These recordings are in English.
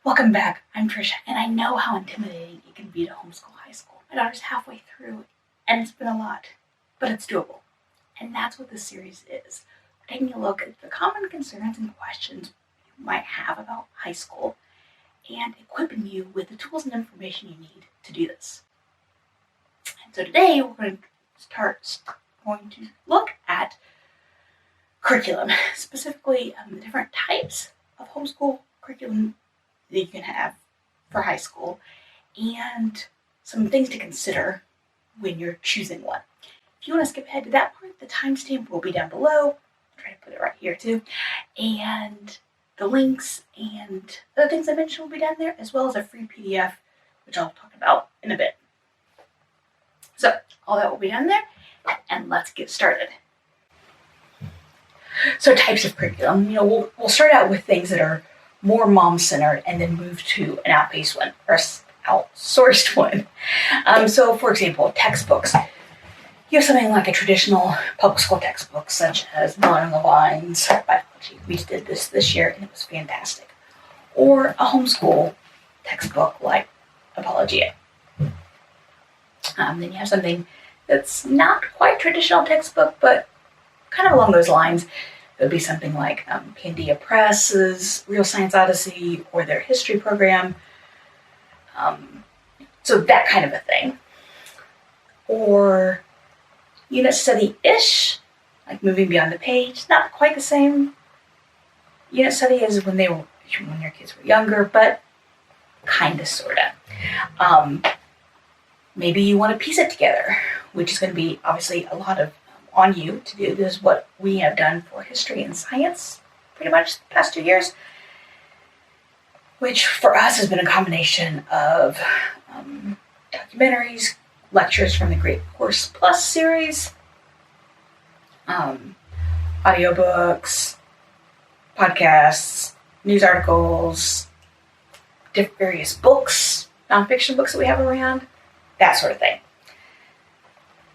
Welcome back. I'm Tricia, and I know how intimidating it can be to homeschool high school. My daughter's halfway through, and it's been a lot, but it's doable. And that's what this series is. We're taking a look at the common concerns and questions you might have about high school and equipping you with the tools and information you need to do this. And so today we're going to look at curriculum, specifically the different types of homeschool curriculum that you can have for high school, and some things to consider when you're choosing one. If you want to skip ahead to that part, the timestamp will be down below. I'll try to put it right here too. And the links and other things I mentioned will be down there, as well as a free PDF, which I'll talk about in a bit. So all that will be down there, and let's get started. So types of curriculum, we'll start out with things that are more mom-centered and then move to an outsourced one. So for example, textbooks. You have something like a traditional public school textbook, such as Miller and Levine's biology. We did this year, and it was fantastic. Or a homeschool textbook like Apologia. Then you have something that's not quite traditional textbook, but kind of along those lines. It would be something like Pandia Press's Real Science Odyssey or their history program. So that kind of a thing. Or unit study-ish, like Moving Beyond the Page. Not quite the same unit study as when your kids were younger, but kind of, sort of. Maybe you want to piece it together, which is going to be obviously a lot of on you to do. This is what we have done for history and science pretty much the past 2 years, which for us has been a combination of documentaries, lectures from the Great Course Plus series, audiobooks, podcasts, news articles, various books, nonfiction books that we have around, that sort of thing.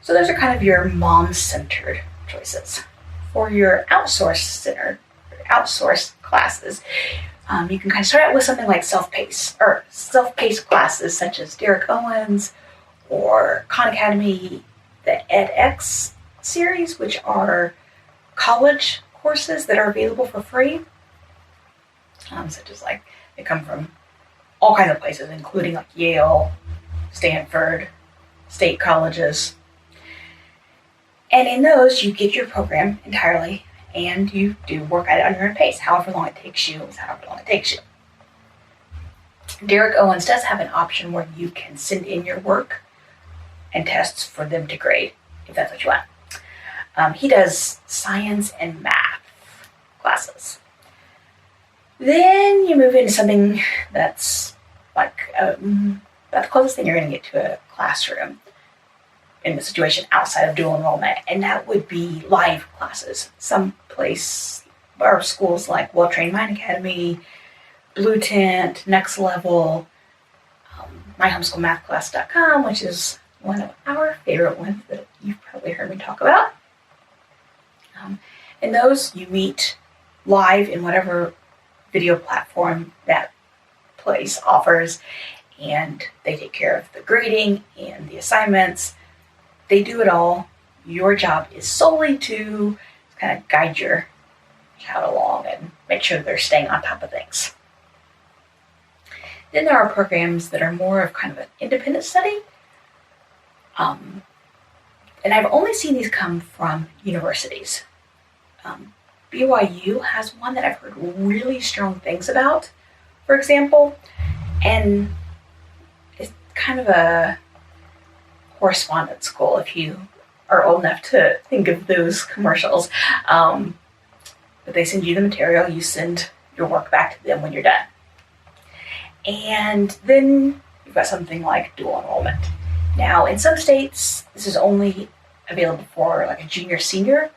So those are kind of your mom-centered choices. For your outsourced classes, you can kind of start out with something like self-paced classes such as Derek Owen's or Khan Academy, the edX series, which are college courses that are available for free, such as they come from all kinds of places, including like Yale, Stanford, state colleges. And in those, you get your program entirely, and you do work at it on your own pace. However long it takes you is however long it takes you. Derek Owens does have an option where you can send in your work and tests for them to grade, if that's what you want. He does science and math classes. Then you move into something that's like about the closest thing you're going to get to a classroom in the situation outside of dual enrollment, and that would be live classes. Some place or schools like Well-Trained Mind Academy, Blue Tent, Next Level, myhomeschoolmathclass.com, which is one of our favorite ones that you've probably heard me talk about. In those, you meet live in whatever video platform that place offers, and they take care of the grading and the assignments. They do it all. Your job is solely to kind of guide your child along and make sure they're staying on top of things. Then there are programs that are more of kind of an independent study. And I've only seen these come from universities. BYU has one that I've heard really strong things about, for example, and it's kind of a correspondence school, if you are old enough to think of those commercials. But they send you the material, you send your work back to them when you're done. And then you've got something like dual enrollment. Now, in some states, this is only available for like a junior, senior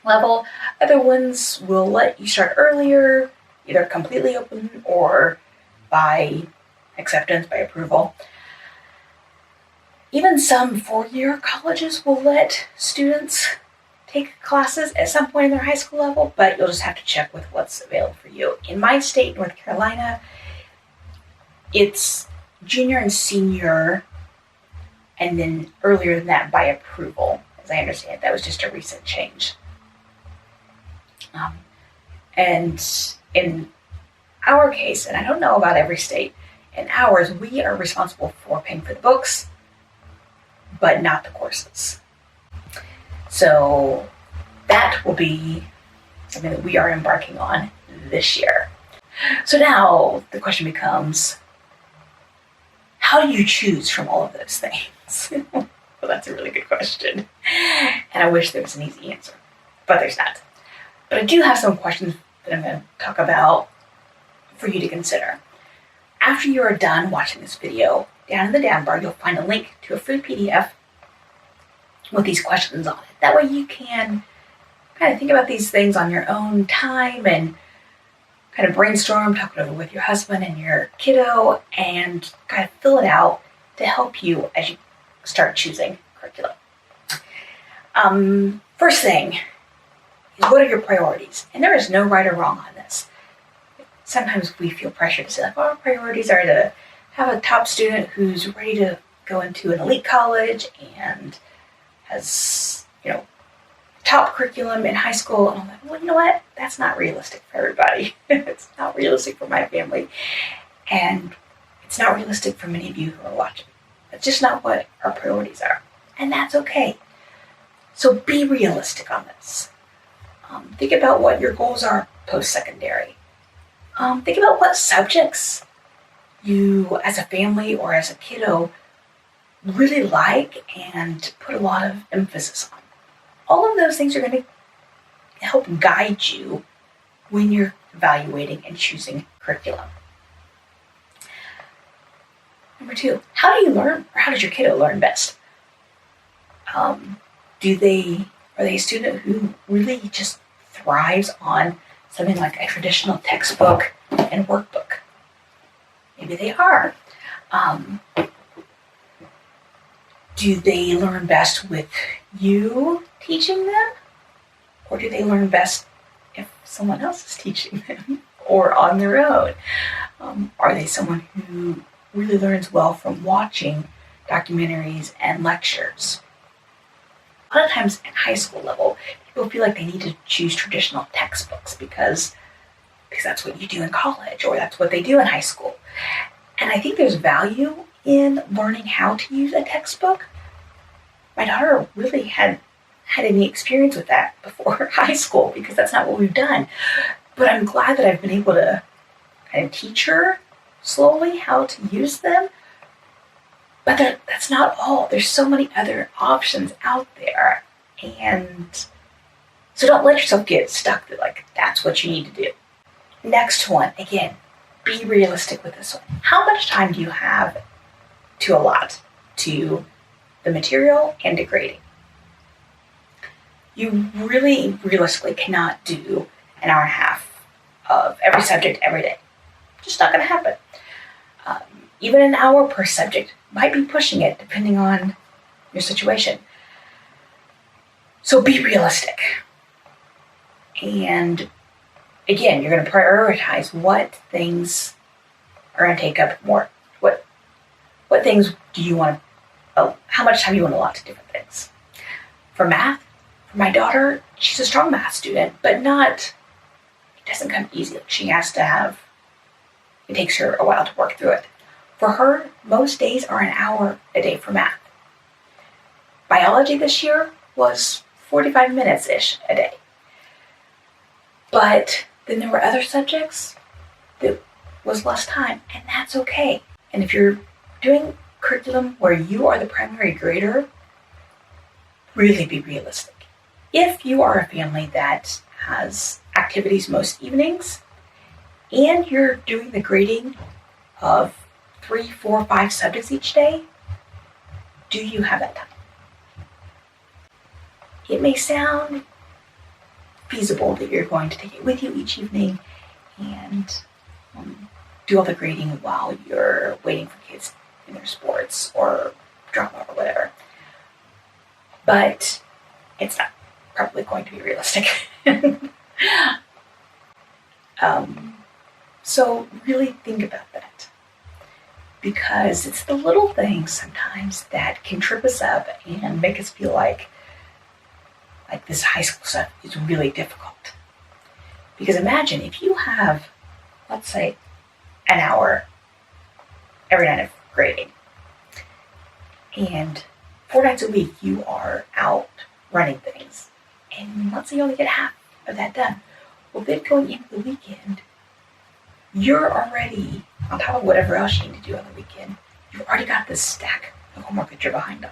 level. Other ones will let you start earlier, either completely open or by acceptance, by approval. Even some four-year colleges will let students take classes at some point in their high school level, but you'll just have to check with what's available for you. In my state, North Carolina, it's junior and senior, and then earlier than that by approval, as I understand it. That was just a recent change. And in our case, and I don't know about every state, in ours, we are responsible for paying for the books, but not the courses. So that will be something that we are embarking on this year. So now the question becomes, how do you choose from all of those things? Well, that's a really good question. And I wish there was an easy answer, but there's not. But I do have some questions that I'm going to talk about for you to consider. After you are done watching this video, down in the down bar, you'll find a link to a free PDF with these questions on it. That way you can kind of think about these things on your own time and kind of brainstorm, talk it over with your husband and your kiddo, and kind of fill it out to help you as you start choosing curriculum. First thing is, what are your priorities? And there is no right or wrong on this. Sometimes we feel pressure to say, like, our priorities are to have a top student who's ready to go into an elite college and has, top curriculum in high school. And I'm like, well, you know what? That's not realistic for everybody. It's not realistic for my family. And it's not realistic for many of you who are watching. That's just not what our priorities are. And that's okay. So be realistic on this. Think about what your goals are post-secondary. Think about what subjects you, as a family or as a kiddo, really like and put a lot of emphasis on. All of those things are going to help guide you when you're evaluating and choosing curriculum. Number 2, how do you learn, or how does your kiddo learn best? Are they a student who really just thrives on something like a traditional textbook and workbook? Maybe they are. Do they learn best with you teaching them? Or do they learn best if someone else is teaching them or on their own? Are they someone who really learns well from watching documentaries and lectures? A lot of times at high school level, people feel like they need to choose traditional textbooks because that's what you do in college, or that's what they do in high school. And I think there's value in learning how to use a textbook. My daughter really had any experience with that before high school because that's not what we've done. But I'm glad that I've been able to kind of teach her slowly how to use them. But that's not all. There's so many other options out there. And so don't let yourself get stuck that, like, that's what you need to do. Next one, again, be realistic with this one. How much time do you have to allot to the material and to grading? You really realistically cannot do an hour and a half of every subject every day. Just not going to happen. Even an hour per subject might be pushing it depending on your situation. So be realistic. And again, you're going to prioritize what things are going to take up more. What things do you want to, how much time you want to allot to different things. For math, for my daughter, she's a strong math student, but it doesn't come easy. It takes her a while to work through it. For her, most days are an hour a day for math. Biology this year was 45 minutes-ish a day. But then there were other subjects that was less time, and that's okay. And if you're doing curriculum where you are the primary grader, really be realistic. If you are a family that has activities most evenings, and you're doing the grading of 3, 4, 5 subjects each day, do you have that time? It may sound feasible that you're going to take it with you each evening and do all the grading while you're waiting for kids in their sports or drama or whatever. But it's not. probably going to be realistic. So really think about that, because it's the little things sometimes that can trip us up and make us feel like this high school stuff is really difficult. Because imagine if you have, let's say, an hour every night of grading, and 4 nights a week you are out running things, and let's say you only get half of that done. Well, then going into the weekend, you're already, on top of whatever else you need to do on the weekend, you've already got this stack of homework that you're behind on.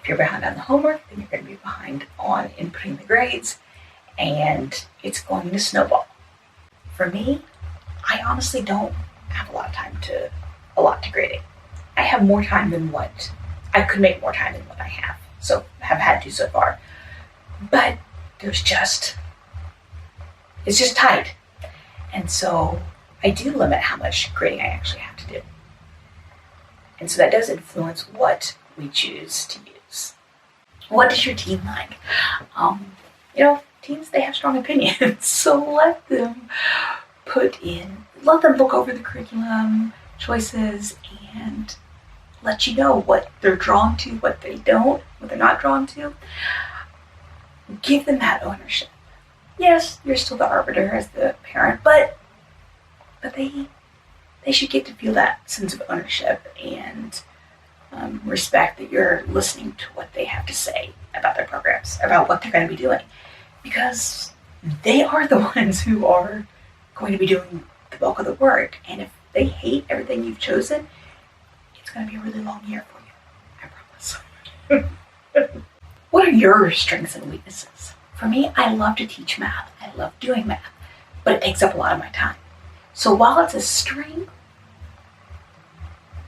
If you're behind on the homework, then you're going to be behind on inputting the grades, and it's going to snowball. For me, I honestly don't have a lot to grading. I have more time than I could make more time than what I have had to so far. But it's just tight. And so I do limit how much grading I actually have to do. And so that does influence what we choose to use. What does your teen like? Teens, they have strong opinions. So let them look over the curriculum choices and let you know what they're drawn to, what they're not drawn to. Give them that ownership. Yes, you're still the arbiter as the parent, but they should get to feel that sense of ownership and respect that you're listening to what they have to say about their programs, about what they're going to be doing, because they are the ones who are going to be doing the bulk of the work. And if they hate everything you've chosen, it's going to be a really long year for you, I promise. What are your strengths and weaknesses? For me, I love to teach math. I love doing math, but it takes up a lot of my time. So while it's a strength,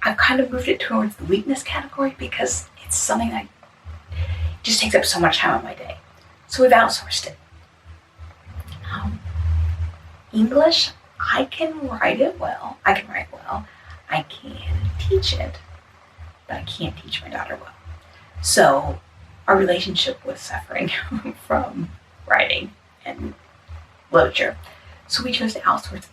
I've kind of moved it towards the weakness category because it's something that just takes up so much time in my day. So we've outsourced it. English, I can write it well. I can write well. I can teach it, but I can't teach my daughter well. So our relationship was suffering from writing and literature. So we chose to outsource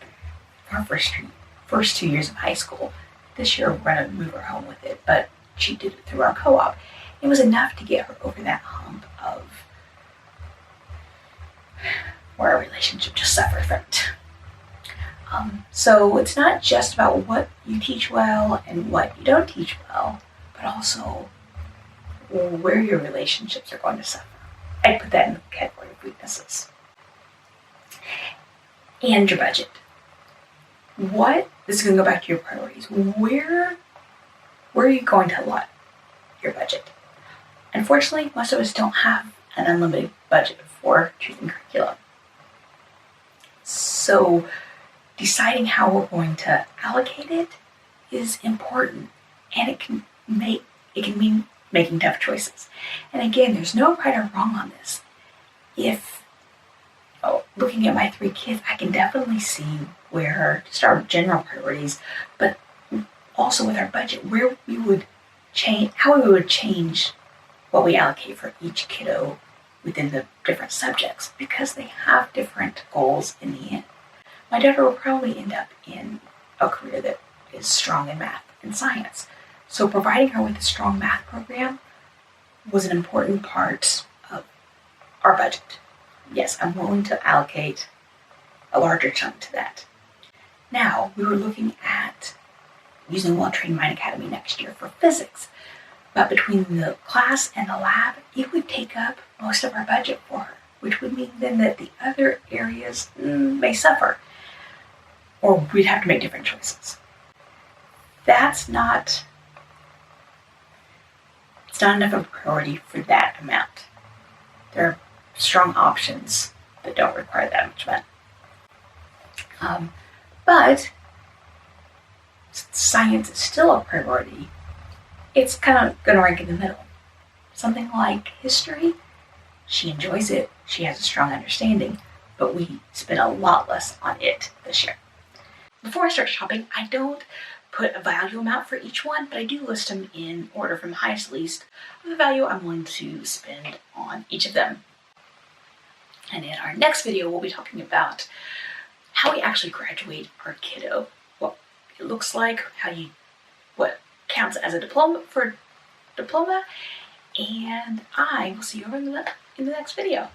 our first 2 years of high school. This year we're going to move her home with it, but she did it through our co-op. It was enough to get her over that hump of where our relationship just suffered from it. So it's not just about what you teach well and what you don't teach well, but also where your relationships are going to suffer. I put that in the category of weaknesses. And your budget. This is going to go back to your priorities. Where are you going to allot your budget? Unfortunately, most of us don't have an unlimited budget for choosing curriculum. So deciding how we're going to allocate it is important, and it can mean making tough choices. And again, there's no right or wrong on this. Looking at my 3 kids, I can definitely see where just our general priorities, but also with our budget, where we would change, how we would change what we allocate for each kiddo within the different subjects, because they have different goals in the end. My daughter will probably end up in a career that is strong in math and science. So providing her with a strong math program was an important part of our budget. Yes, I'm willing to allocate a larger chunk to that. Now, we were looking at using Well-Trained Mind Academy next year for physics, but between the class and the lab, it would take up most of our budget for her, which would mean then that the other areas may suffer, or we'd have to make different choices. It's not enough of a priority for that amount. There are strong options that don't require that much money. But science is still a priority. It's kind of going to rank in the middle. Something like history, she enjoys it, she has a strong understanding, but we spend a lot less on it this year. Before I start shopping, I don't put a value amount for each one, but I do list them in order from highest to least of the value I'm willing to spend on each of them. And in our next video, we'll be talking about how we actually graduate our kiddo, what it looks like, what counts as a diploma, and I will see you over in the next video.